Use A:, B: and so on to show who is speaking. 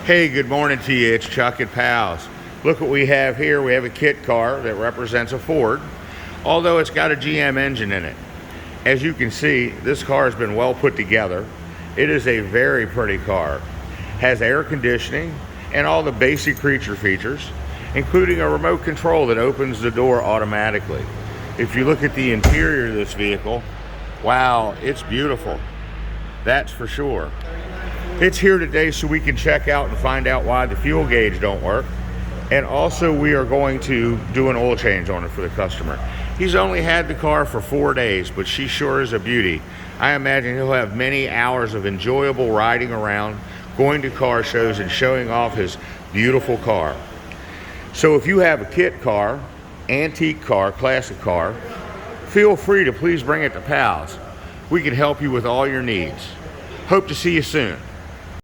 A: Hey, good morning to you. It's Chuck at Pals. Look what we have here. We have a kit car that represents a Ford, although it's got a GM engine in it. As you can see, this car has been well put together. It is a very pretty car. Has air conditioning and all the basic creature features, including a remote control that opens the door automatically. If you look at the interior of this vehicle, wow, it's beautiful. That's for sure. It's here today so we can check out and find out why the fuel gauge don't work. And also we are going to do an oil change on it for the customer. He's only had the car for 4 days, but she sure is a beauty. I imagine he'll have many hours of enjoyable riding around, going to car shows and showing off his beautiful car. So if you have a kit car, antique car, classic car, feel free to please bring it to Pals. We can help you with all your needs. Hope to see you soon.